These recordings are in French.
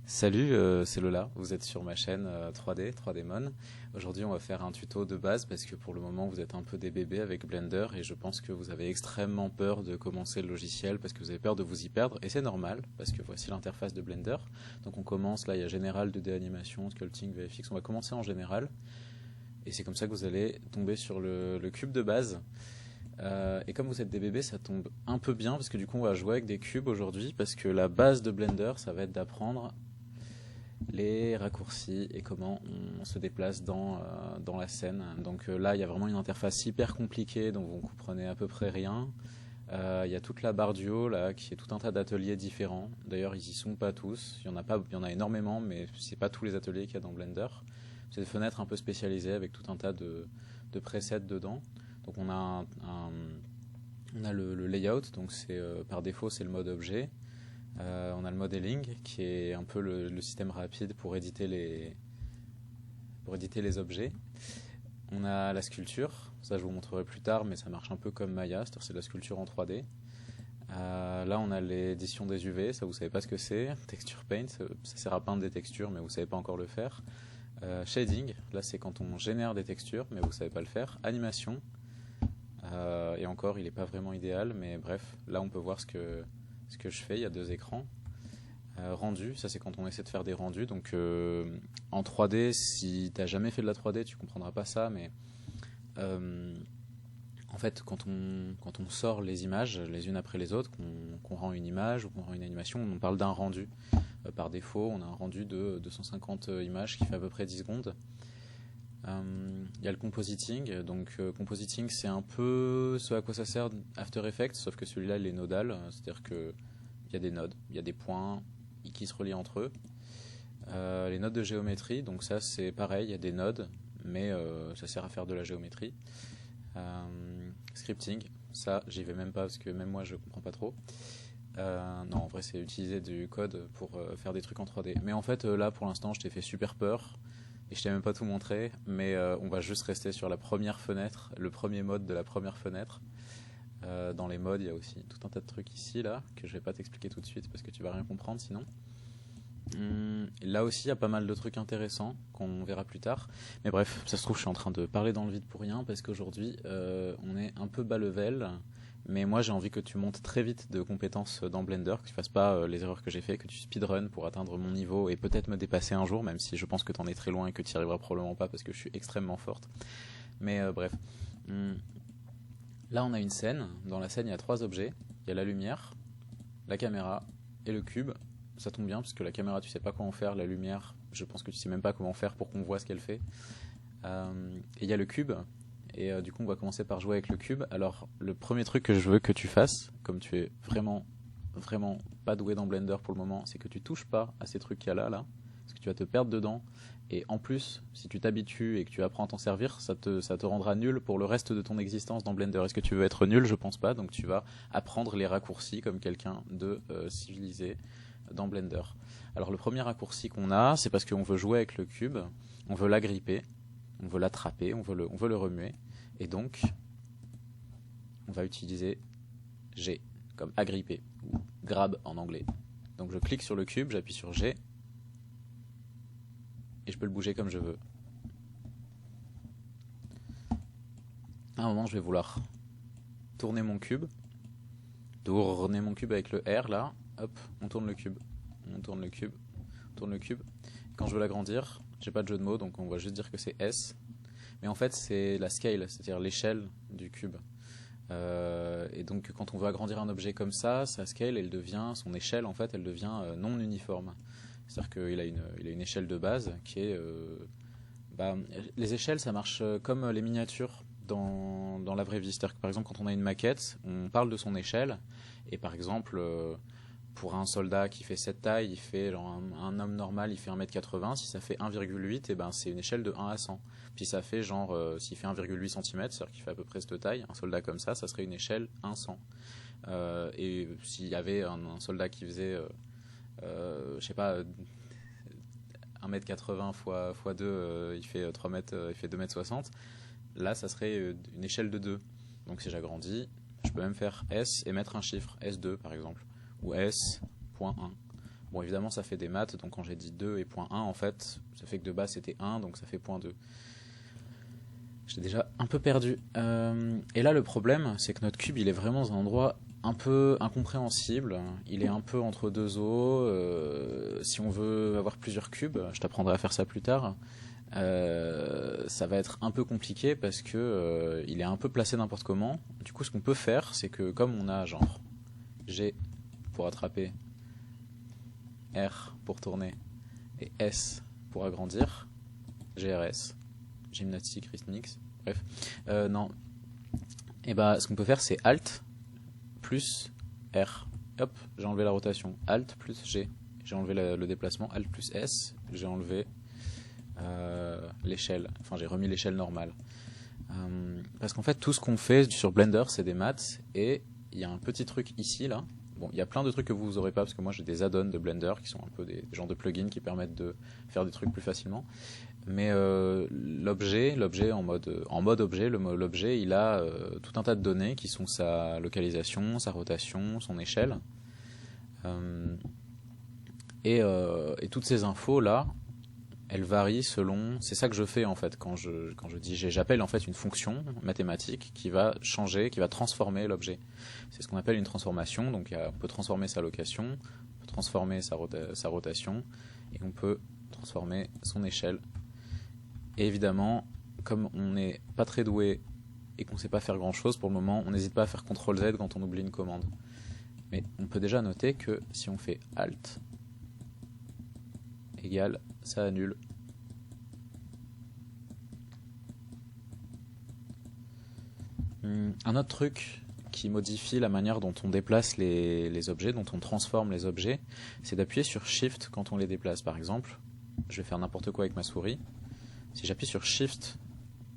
Salut, c'est Lola, vous êtes sur ma chaîne 3D, 3Dmon. Aujourd'hui on va faire un tuto de base parce que pour le moment vous êtes un peu des bébés avec Blender et je pense que vous avez extrêmement peur de commencer le logiciel parce que vous avez peur de vous y perdre et c'est normal parce que voici l'interface de Blender. Donc on commence, là il y a Général, 2D animation, Sculpting, VFX, on va commencer en Général et c'est comme ça que vous allez tomber sur le cube de base. Et comme vous êtes des bébés, ça tombe un peu bien parce que du coup on va jouer avec des cubes aujourd'hui parce que la base de Blender ça va être d'apprendre les raccourcis et comment on se déplace dans la scène. Donc là, il y a vraiment une interface hyper compliquée dont vous ne comprenez à peu près rien. Il y a toute la barre du haut là, qui est tout un tas d'ateliers différents. D'ailleurs, ils y sont pas tous. Il y en a énormément, mais c'est pas tous les ateliers qu'il y a dans Blender. C'est des fenêtres un peu spécialisées avec tout un tas de presets dedans. Donc on a le layout, donc par défaut c'est le mode objet. On a le modeling qui est un peu le système rapide pour éditer les objets. On a la sculpture, ça je vous montrerai plus tard, mais ça marche un peu comme Maya, c'est de la sculpture en 3D. Là on a l'édition des UV, ça vous savez pas ce que c'est. Texture Paint, ça sert à peindre des textures, mais vous savez pas encore le faire. Shading, là c'est quand on génère des textures, mais vous savez pas le faire. Animation, et encore il n'est pas vraiment idéal, mais bref, là on peut voir ce que je fais, il y a deux écrans. Rendu, ça c'est quand on essaie de faire des rendus. Donc en 3D, si tu n'as jamais fait de la 3D, tu comprendras pas ça, mais en fait, quand on sort les images les unes après les autres, qu'on rend une image ou qu'on rend une animation, on parle d'un rendu. Par défaut, on a un rendu de 250 images qui fait à peu près 10 secondes. Il y a le compositing, donc compositing c'est un peu ce à quoi ça sert After Effects, sauf que celui-là il est nodal, c'est-à-dire qu'il y a des nodes, il y a des points qui se relient entre eux. Les nodes de géométrie, donc ça c'est pareil, il y a des nodes, mais ça sert à faire de la géométrie. Scripting, ça j'y vais même pas parce que même moi je comprends pas trop. Non, en vrai c'est utiliser du code pour faire des trucs en 3D. Mais en fait là pour l'instant je t'ai fait super peur. Et je t'ai même pas tout montré, mais on va juste rester sur la première fenêtre, le premier mode de la première fenêtre. Dans les modes, il y a aussi tout un tas de trucs ici, là, que je vais pas t'expliquer tout de suite parce que tu vas rien comprendre sinon. Là aussi, il y a pas mal de trucs intéressants qu'on verra plus tard. Mais bref, ça se trouve, je suis en train de parler dans le vide pour rien parce qu'aujourd'hui, on est un peu bas level. Mais moi, j'ai envie que tu montes très vite de compétences dans Blender, que tu fasses pas les erreurs que j'ai fait, que tu speedrun pour atteindre mon niveau et peut-être me dépasser un jour, même si je pense que tu en es très loin et que tu n'y arriveras probablement pas parce que je suis extrêmement forte. Mais bref. Là, on a une scène. Dans la scène, il y a trois objets. Il y a la lumière, la caméra et le cube. Ça tombe bien parce que la caméra, tu sais pas comment faire. La lumière, je pense que tu sais même pas comment faire pour qu'on voit ce qu'elle fait. Et il y a le cube. Et du coup, on va commencer par jouer avec le cube. Alors, le premier truc que je veux que tu fasses, comme tu es vraiment pas doué dans Blender pour le moment, c'est que tu touches pas à ces trucs qu'il y a là, parce que tu vas te perdre dedans. Et en plus, si tu t'habitues et que tu apprends à t'en servir, ça te rendra nul pour le reste de ton existence dans Blender. Est-ce que tu veux être nul? Je pense pas. Donc tu vas apprendre les raccourcis comme quelqu'un de civilisé dans Blender. Alors le premier raccourci qu'on a, c'est parce qu'on veut jouer avec le cube, on veut l'agripper, on veut l'attraper, on veut le remuer. Et donc, on va utiliser G comme agripper, ou grab en anglais. Donc je clique sur le cube, j'appuie sur G, et je peux le bouger comme je veux. À un moment, je vais vouloir tourner mon cube avec le R, là, hop, on tourne le cube, on tourne le cube, on tourne le cube. Quand je veux l'agrandir, j'ai pas de jeu de mots, donc on va juste dire que c'est S. Mais en fait, c'est la scale, c'est-à-dire l'échelle du cube. Et donc, quand on veut agrandir un objet comme ça, sa scale, son échelle, en fait, elle devient non uniforme. C'est-à-dire qu'il a une échelle de base qui est... les échelles, ça marche comme les miniatures dans la vraie vie. C'est-à-dire que, par exemple, quand on a une maquette, on parle de son échelle. Et par exemple... pour un soldat qui fait cette taille, il fait genre un homme normal, il fait 1m80. Si ça fait 1,8, et ben c'est une échelle de 1 à 100. Puis ça fait genre, s'il fait 1,8 cm, c'est-à-dire qu'il fait à peu près cette taille, un soldat comme ça serait une échelle 100. Et s'il y avait un soldat qui faisait, je sais pas, 1m80 x 2, il fait 3 mètres, il fait 2m60. Là, ça serait une échelle de 2. Donc si j'agrandis, je peux même faire S et mettre un chiffre, S2 par exemple. Ou S.1. Bon, évidemment, ça fait des maths, donc quand j'ai dit 2 et point 1, en fait, ça fait que de base c'était 1, donc ça fait point 2. J'étais déjà un peu perdu. Et là, le problème, c'est que notre cube, il est vraiment dans un endroit un peu incompréhensible. Il est un peu entre deux eaux. Si on veut avoir plusieurs cubes, je t'apprendrai à faire ça plus tard, ça va être un peu compliqué parce que il est un peu placé n'importe comment. Du coup, ce qu'on peut faire, c'est que comme on a genre G pour attraper, R pour tourner et S pour agrandir, GRS, gymnastique rythmique, bref, non. Et bah, ce qu'on peut faire, c'est Alt plus R. Hop, j'ai enlevé la rotation. Alt plus G. J'ai enlevé le déplacement. Alt plus S. J'ai enlevé l'échelle. Enfin, j'ai remis l'échelle normale. Parce qu'en fait, tout ce qu'on fait sur Blender, c'est des maths. Et il y a un petit truc ici, là. Bon, il y a plein de trucs que vous n'aurez pas, parce que moi, j'ai des add-ons de Blender qui sont un peu des genres de plugins qui permettent de faire des trucs plus facilement. Mais l'objet en mode objet, l'objet, il a tout un tas de données qui sont sa localisation, sa rotation, son échelle. Et toutes ces infos là, elles varient selon. C'est ça que je fais en fait quand je dis j'appelle en fait une fonction mathématique qui va changer, qui va transformer l'objet. C'est ce qu'on appelle une transformation. Donc on peut transformer sa location, on peut transformer sa rotation, et on peut transformer son échelle. Et évidemment, comme on n'est pas très doué et qu'on ne sait pas faire grand chose pour le moment, on n'hésite pas à faire CTRL Z quand on oublie une commande. Mais on peut déjà noter que si on fait Alt égale, ça annule. Un autre truc qui modifie la manière dont on déplace les objets, dont on transforme les objets, c'est d'appuyer sur Shift quand on les déplace. Par exemple, je vais faire n'importe quoi avec ma souris. Si j'appuie sur Shift,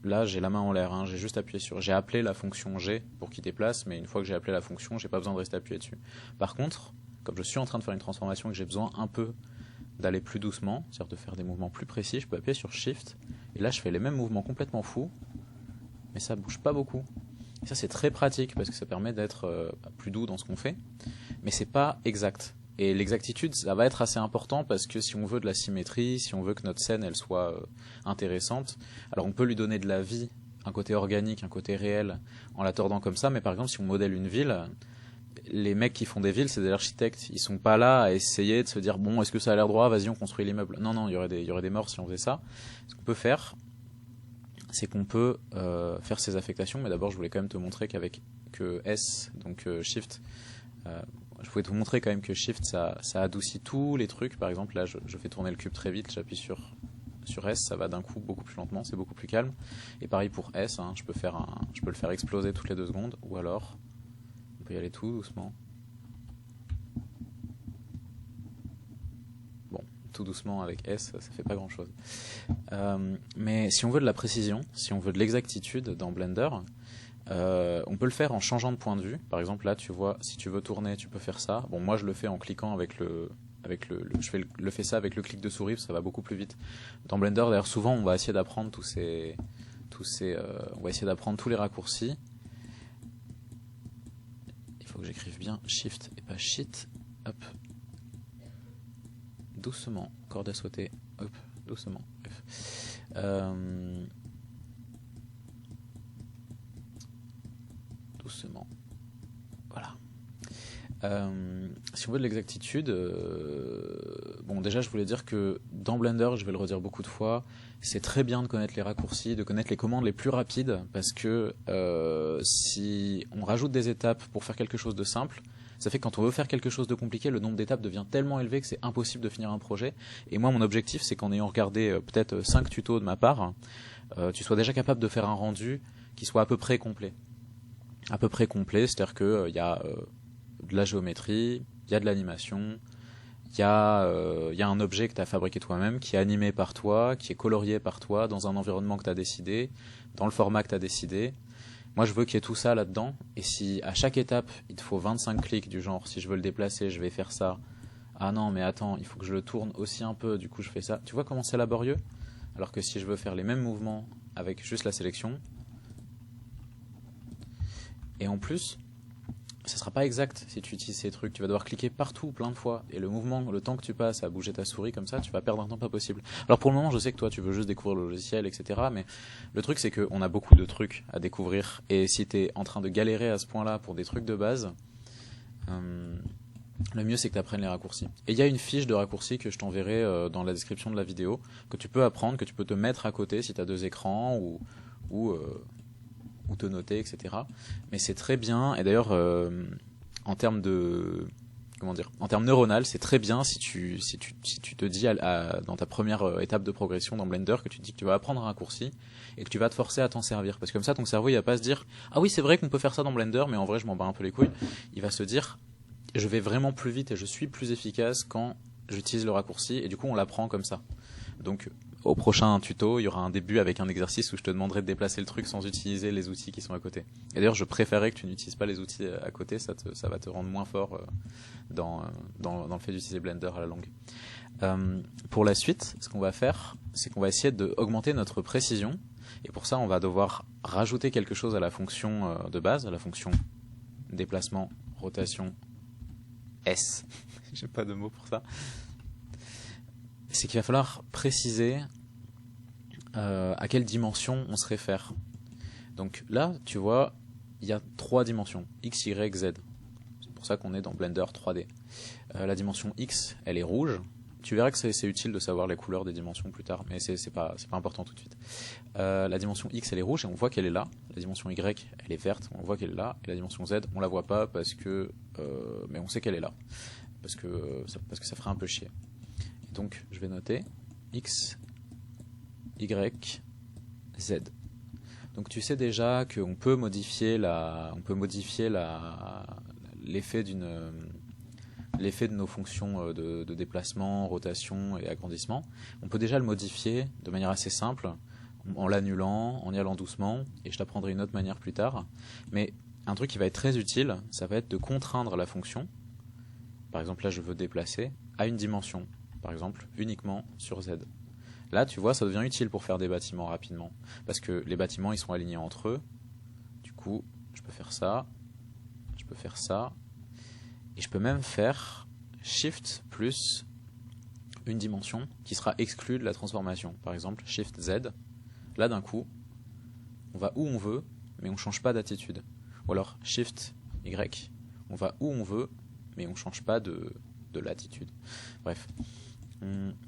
là j'ai la main en l'air, hein, j'ai appelé la fonction G pour qu'il déplace, mais une fois que j'ai appelé la fonction, j'ai pas besoin de rester appuyé dessus. Par contre, comme je suis en train de faire une transformation et que j'ai besoin un peu d'aller plus doucement, c'est-à-dire de faire des mouvements plus précis, je peux appuyer sur Shift, et là je fais les mêmes mouvements complètement fous, mais ça bouge pas beaucoup. Et ça c'est très pratique parce que ça permet d'être plus doux dans ce qu'on fait, mais c'est pas exact. Et l'exactitude, ça va être assez important parce que si on veut de la symétrie, si on veut que notre scène elle soit intéressante, alors on peut lui donner de la vie, un côté organique, un côté réel, en la tordant comme ça, mais par exemple si on modèle une ville, les mecs qui font des villes, c'est des architectes, ils sont pas là à essayer de se dire bon, est-ce que ça a l'air droit, vas-y on construit l'immeuble. Non, il y aurait des morts si on faisait ça. Ce qu'on peut faire, c'est qu'on peut faire ces affectations, mais d'abord je voulais quand même te montrer qu'avec S, donc Shift, je pouvais te montrer quand même que Shift ça adoucit tous les trucs. Par exemple là je fais tourner le cube très vite, j'appuie sur S, ça va d'un coup beaucoup plus lentement, c'est beaucoup plus calme. Et pareil pour S, hein, je peux le faire exploser toutes les 2 secondes, ou alors on peut y aller tout doucement. Bon, tout doucement avec S, ça fait pas grand chose. Mais si on veut de la précision, si on veut de l'exactitude dans Blender, on peut le faire en changeant de point de vue. Par exemple là tu vois, si tu veux tourner tu peux faire ça. Bon, moi je le fais en cliquant avec je fais ça avec le clic de souris, ça va beaucoup plus vite. Dans Blender d'ailleurs souvent on va essayer d'apprendre on va essayer d'apprendre tous les raccourcis. Il faut que j'écrive bien Shift et pas Shit. Hop. Doucement, corde à sauter. Hop, doucement. Bref. Doucement. Voilà. Si on veut de l'exactitude, bon déjà je voulais dire que dans Blender, je vais le redire beaucoup de fois, c'est très bien de connaître les raccourcis, de connaître les commandes les plus rapides, parce que si on rajoute des étapes pour faire quelque chose de simple, ça fait que quand on veut faire quelque chose de compliqué, le nombre d'étapes devient tellement élevé que c'est impossible de finir un projet. Et moi mon objectif c'est qu'en ayant regardé peut-être 5 tutos de ma part, tu sois déjà capable de faire un rendu qui soit à peu près complet. À peu près complet, c'est-à-dire qu'il y a de la géométrie, il y a de l'animation, il y a un objet que tu as fabriqué toi-même, qui est animé par toi, qui est colorié par toi, dans un environnement que tu as décidé, dans le format que tu as décidé. Moi, je veux qu'il y ait tout ça là-dedans, et si à chaque étape, il te faut 25 clics du genre, si je veux le déplacer, je vais faire ça. Ah non, mais attends, il faut que je le tourne aussi un peu, du coup je fais ça. Tu vois comment c'est laborieux? Alors que si je veux faire les mêmes mouvements avec juste la sélection, et en plus, ça sera pas exact si tu utilises ces trucs. Tu vas devoir cliquer partout plein de fois. Et le mouvement, le temps que tu passes à bouger ta souris comme ça, tu vas perdre un temps pas possible. Alors pour le moment, je sais que toi, tu veux juste découvrir le logiciel, etc. Mais le truc, c'est qu'on a beaucoup de trucs à découvrir. Et si tu es en train de galérer à ce point-là pour des trucs de base, le mieux, c'est que tu apprennes les raccourcis. Et il y a une fiche de raccourcis que je t'enverrai dans la description de la vidéo, que tu peux apprendre, que tu peux te mettre à côté si tu as 2 écrans ou te noter, etc. Mais c'est très bien. Et d'ailleurs, en termes de, en termes neuronal, c'est très bien si tu te dis dans ta première étape de progression dans Blender que tu te dis que tu vas apprendre un raccourci et que tu vas te forcer à t'en servir. Parce que comme ça, ton cerveau, il va pas se dire ah oui, c'est vrai qu'on peut faire ça dans Blender, mais en vrai, je m'en bats un peu les couilles. Il va se dire je vais vraiment plus vite et je suis plus efficace quand j'utilise le raccourci, et du coup on l'apprend comme ça. Donc au prochain tuto, il y aura un début avec un exercice où je te demanderai de déplacer le truc sans utiliser les outils qui sont à côté. Et d'ailleurs, je préférais que tu n'utilises pas les outils à côté, ça va te rendre moins fort dans le fait d'utiliser Blender à la longue. Pour la suite, ce qu'on va faire, c'est qu'on va essayer d'augmenter notre précision, et pour ça on va devoir rajouter quelque chose à la fonction de base, à la fonction déplacement, rotation, S, j'ai pas de mots pour ça, c'est qu'il va falloir préciser à quelle dimension on se réfère. Donc là, tu vois, il y a 3 dimensions, X, Y, Z. C'est pour ça qu'on est dans Blender 3D. La dimension X, elle est rouge. Tu verras que c'est utile de savoir les couleurs des dimensions plus tard, mais c'est pas important tout de suite. La dimension X, elle est rouge et on voit qu'elle est là. La dimension Y, elle est verte, on voit qu'elle est là. Et la dimension Z, on la voit pas parce que, mais on sait qu'elle est là, parce que ça ferait un peu chier. Et donc, je vais noter X, Y, Z. Donc, tu sais déjà qu'on peut modifier l'effet de nos fonctions de déplacement, rotation et agrandissement. On peut déjà le modifier de manière assez simple, en l'annulant, en y allant doucement, et je t'apprendrai une autre manière plus tard. Mais un truc qui va être très utile, ça va être de contraindre la fonction. Par exemple, là, je veux déplacer à une dimension, par exemple, uniquement sur Z. Là, tu vois, ça devient utile pour faire des bâtiments rapidement, parce que les bâtiments, ils sont alignés entre eux. Du coup, je peux faire ça, je peux faire ça, et je peux même faire Shift plus une dimension qui sera exclue de la transformation. Par exemple, Shift Z. Là, d'un coup, on va où on veut, mais on ne change pas d'attitude. Ou alors Shift Y. On va où on veut, mais on ne change pas de latitude. Bref.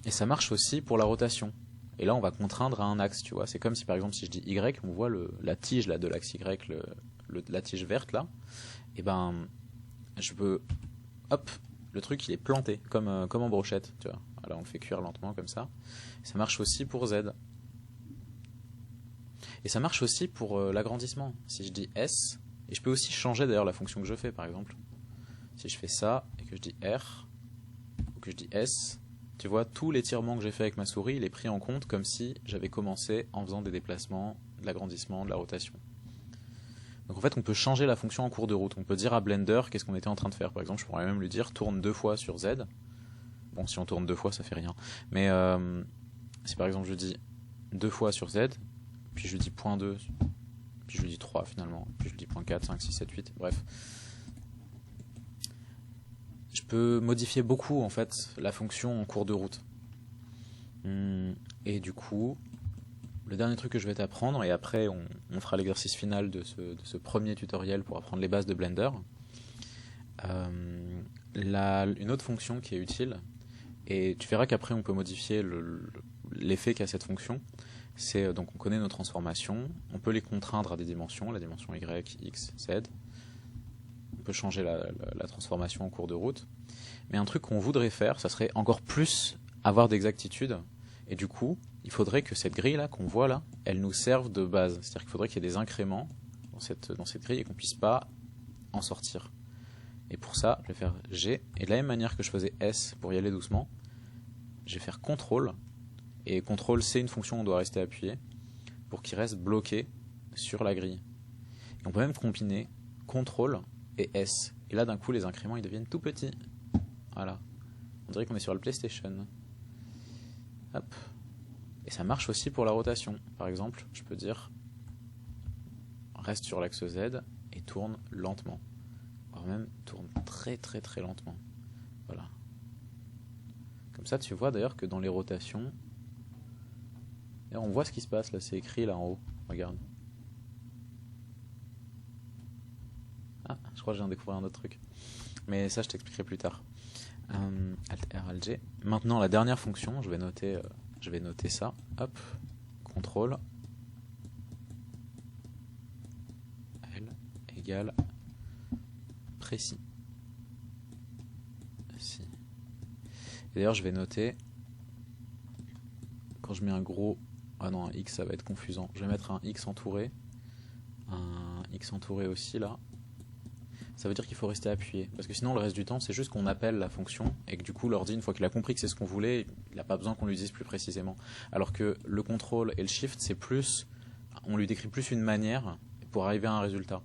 Et ça marche aussi pour la rotation. Et là, on va contraindre à un axe, tu vois. C'est comme si, par exemple, si je dis Y, on voit la tige là, de l'axe Y, la tige verte là. Et ben, je peux... Hop, le truc, il est planté, comme en brochette, tu vois. Alors, on le fait cuire lentement, comme ça. Ça marche aussi pour Z. Et ça marche aussi pour l'agrandissement. Si je dis S, et je peux aussi changer d'ailleurs la fonction que je fais, par exemple. Si je fais ça, et que je dis R, ou que je dis S, tu vois, tout l'étirement que j'ai fait avec ma souris, il est pris en compte comme si j'avais commencé en faisant des déplacements, de l'agrandissement, de la rotation. Donc en fait, on peut changer la fonction en cours de route. On peut dire à Blender qu'est-ce qu'on était en train de faire. Par exemple, je pourrais même lui dire tourne 2 fois sur Z. Bon, si on tourne 2 fois, ça fait rien. Mais si par exemple je dis 2 fois sur Z, puis je lui dis .2, puis je lui dis 3 finalement, puis je lui dis .4, 5, 6, 7, 8, bref. Je peux modifier beaucoup en fait la fonction en cours de route. Et du coup, le dernier truc que je vais t'apprendre, et après on fera l'exercice final de ce premier tutoriel pour apprendre les bases de Blender. Une autre fonction qui est utile, et tu verras qu'après on peut modifier l'effet qu'a cette fonction, c'est donc on connaît nos transformations, on peut les contraindre à des dimensions, la dimension Y, X, Z. On peut changer la transformation en cours de route. Mais un truc qu'on voudrait faire, ça serait encore plus avoir d'exactitude. Et du coup, il faudrait que cette grille-là, qu'on voit là, elle nous serve de base. C'est-à-dire qu'il faudrait qu'il y ait des incréments dans cette grille et qu'on ne puisse pas en sortir. Et pour ça, je vais faire G. Et de la même manière que je faisais S pour y aller doucement, je vais faire CTRL. Et CTRL, c'est une fonction où on doit rester appuyé pour qu'il reste bloqué sur la grille. Et on peut même combiner CTRL et S. Et là, d'un coup, les incréments, ils deviennent tout petits. Voilà. On dirait qu'on est sur le PlayStation. Hop. Et ça marche aussi pour la rotation. Par exemple, je peux dire reste sur l'axe Z et tourne lentement. voire même tourne très très très lentement. Voilà. Comme ça, tu vois d'ailleurs que dans les rotations, on voit ce qui se passe là, c'est écrit là en haut. Regarde. Ah, je crois que je viens de découvrir un autre truc. Mais ça, je t'expliquerai plus tard. Alt R, Alt G. Maintenant, la dernière fonction, je vais noter ça. Hop, contrôle. L égale précis. Si. Et d'ailleurs, je vais noter, quand je mets un gros... Ah non, un X, ça va être confusant. Je vais mettre un X entouré. Un X entouré aussi, là. Ça veut dire qu'il faut rester appuyé. Parce que sinon, le reste du temps, c'est juste qu'on appelle la fonction et que du coup, l'ordi, une fois qu'il a compris que c'est ce qu'on voulait, il n'a pas besoin qu'on lui dise plus précisément. Alors que le contrôle et le shift, c'est plus... On lui décrit plus une manière pour arriver à un résultat.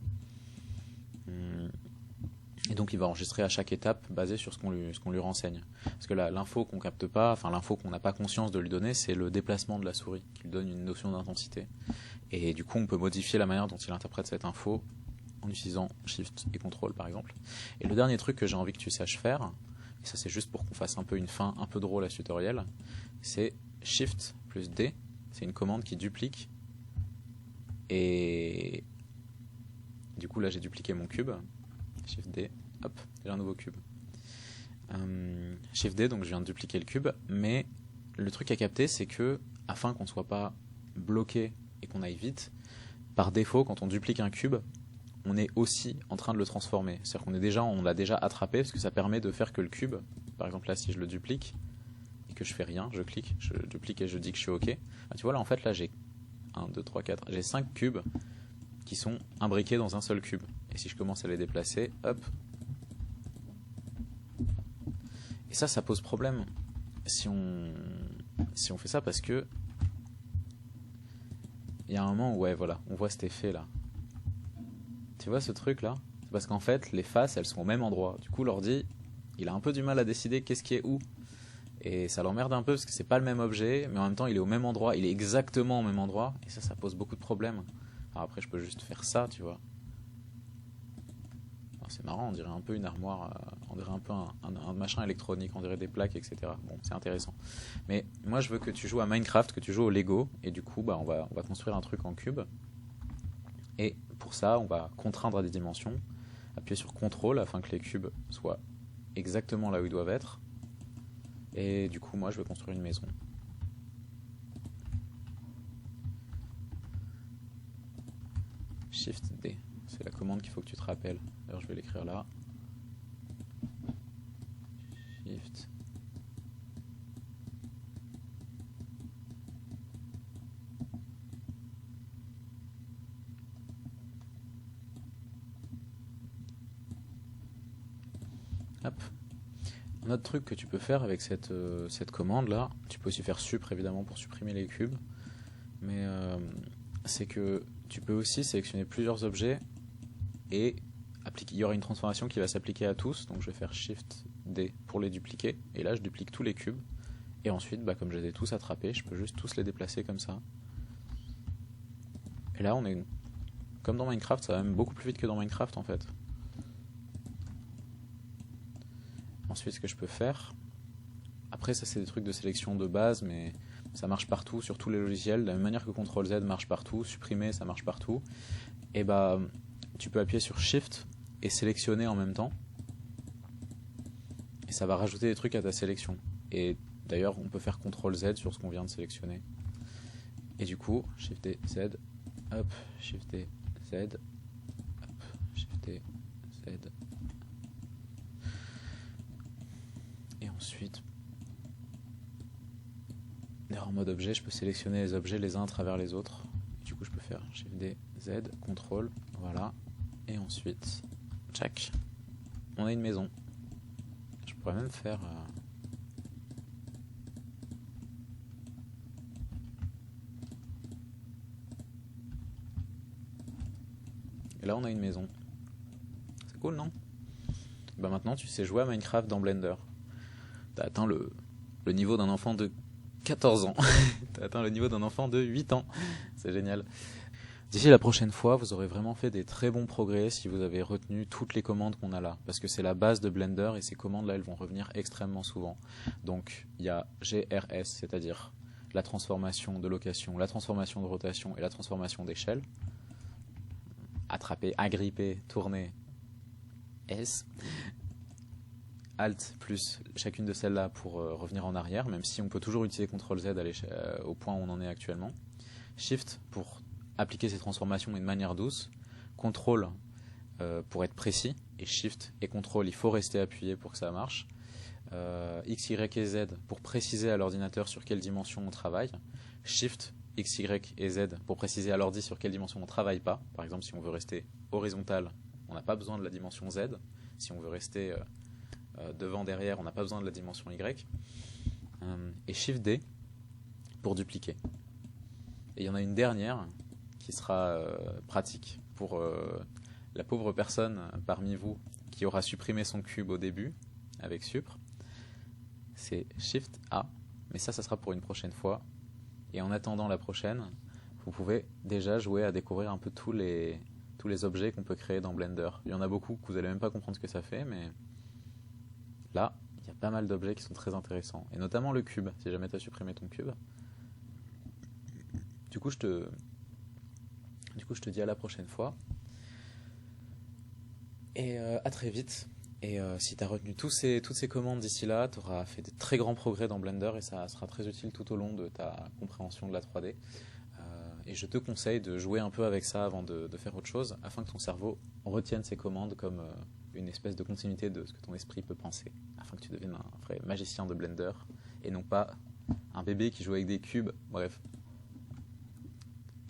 Et donc, il va enregistrer à chaque étape basé sur ce qu'on lui renseigne. Parce que l'info qu'on capte pas, enfin l'info qu'on n'a pas conscience de lui donner, c'est le déplacement de la souris qui lui donne une notion d'intensité. Et du coup, on peut modifier la manière dont il interprète cette info en utilisant Shift et Control par exemple. Et le dernier truc que j'ai envie que tu saches faire, et ça c'est juste pour qu'on fasse un peu une fin un peu drôle à ce tutoriel, c'est Shift plus D, c'est une commande qui duplique, et du coup là j'ai dupliqué mon cube, Shift D, hop, j'ai un nouveau cube. Shift D, donc je viens de dupliquer le cube, mais le truc à capter c'est que, afin qu'on ne soit pas bloqué et qu'on aille vite, par défaut quand on duplique un cube, on est aussi en train de le transformer. C'est-à-dire on l'a déjà attrapé, parce que ça permet de faire que le cube, par exemple là si je le duplique, et que je fais rien, je clique, je duplique et je dis que je suis OK. Ah, tu vois là en fait là j'ai 1, 2, 3, 4, j'ai 5 cubes qui sont imbriqués dans un seul cube. Et si je commence à les déplacer, hop. Et ça pose problème si on fait ça, parce que il y a un moment où, ouais voilà, on voit cet effet là. Tu vois ce truc là? C'est parce qu'en fait les faces elles sont au même endroit. Du coup l'ordi il a un peu du mal à décider qu'est-ce qui est où. Et ça l'emmerde un peu parce que c'est pas le même objet, mais en même temps il est au même endroit, il est exactement au même endroit. Et ça pose beaucoup de problèmes. Alors après je peux juste faire ça, tu vois. C'est marrant, on dirait un peu une armoire, on dirait un peu un machin électronique, on dirait des plaques, etc. Bon, c'est intéressant. Mais moi je veux que tu joues à Minecraft, que tu joues au Lego, et du coup on va construire un truc en cube. Et pour ça, on va contraindre à des dimensions, appuyer sur CTRL afin que les cubes soient exactement là où ils doivent être. Et du coup, moi, je vais construire une maison. Shift D, c'est la commande qu'il faut que tu te rappelles. D'ailleurs, je vais l'écrire là. Shift. Hop. Un autre truc que tu peux faire avec cette commande là, tu peux aussi faire sup évidemment pour supprimer les cubes, mais c'est que tu peux aussi sélectionner plusieurs objets et il y aura une transformation qui va s'appliquer à tous. Donc je vais faire Shift D pour les dupliquer, et là je duplique tous les cubes, et ensuite comme je les ai tous attrapés, je peux juste tous les déplacer comme ça. Et là on est comme dans Minecraft, ça va même beaucoup plus vite que dans Minecraft en fait. Ensuite, ce que je peux faire, après ça c'est des trucs de sélection de base, mais ça marche partout, sur tous les logiciels, de la même manière que CTRL Z marche partout, supprimer ça marche partout, et tu peux appuyer sur Shift et sélectionner en même temps, et ça va rajouter des trucs à ta sélection. Et d'ailleurs on peut faire CTRL Z sur ce qu'on vient de sélectionner, et du coup Shift D, Z, hop, Shift D, Z, hop, Shift D, Z. Et ensuite, en mode objet, je peux sélectionner les objets les uns à travers les autres. Et du coup, je peux faire Shift D, Z, CTRL, voilà. Et ensuite, tchac, on a une maison. Je pourrais même faire... Et là, on a une maison. C'est cool, non? Maintenant, tu sais jouer à Minecraft dans Blender. T'as atteint le niveau d'un enfant de 14 ans. T'as atteint le niveau d'un enfant de 8 ans. C'est génial. D'ici la prochaine fois, vous aurez vraiment fait des très bons progrès si vous avez retenu toutes les commandes qu'on a là, parce que c'est la base de Blender et ces commandes-là, elles vont revenir extrêmement souvent. Donc, il y a GRS, c'est-à-dire la transformation de location, la transformation de rotation et la transformation d'échelle. Attraper, agripper, tourner, S. Alt plus chacune de celles-là pour revenir en arrière, même si on peut toujours utiliser CTRL Z au point où on en est actuellement. Shift pour appliquer ces transformations mais de manière douce. CTRL pour être précis. Et Shift et CTRL, il faut rester appuyé pour que ça marche. X, Y et Z pour préciser à l'ordinateur sur quelle dimension on travaille. Shift, X, Y et Z pour préciser à l'ordi sur quelle dimension on ne travaille pas. Par exemple, si on veut rester horizontal, on n'a pas besoin de la dimension Z. Si on veut rester devant, derrière, on n'a pas besoin de la dimension Y. Et Shift D pour dupliquer. Et il y en a une dernière qui sera pratique pour la pauvre personne parmi vous qui aura supprimé son cube au début avec Supr. C'est Shift A, mais ça sera pour une prochaine fois. Et en attendant la prochaine, vous pouvez déjà jouer à découvrir un peu tous les objets qu'on peut créer dans Blender. Il y en a beaucoup que vous n'allez même pas comprendre ce que ça fait, mais là, il y a pas mal d'objets qui sont très intéressants. Et notamment le cube, si jamais tu as supprimé ton cube. Du coup, je te dis à la prochaine fois. Et à très vite. Et si tu as retenu toutes ces commandes d'ici là, tu auras fait de très grands progrès dans Blender et ça sera très utile tout au long de ta compréhension de la 3D. Et je te conseille de jouer un peu avec ça avant de faire autre chose, afin que ton cerveau retienne ces commandes comme une espèce de continuité de ce que ton esprit peut penser, afin que tu deviennes un vrai magicien de Blender, et non pas un bébé qui joue avec des cubes. Bref.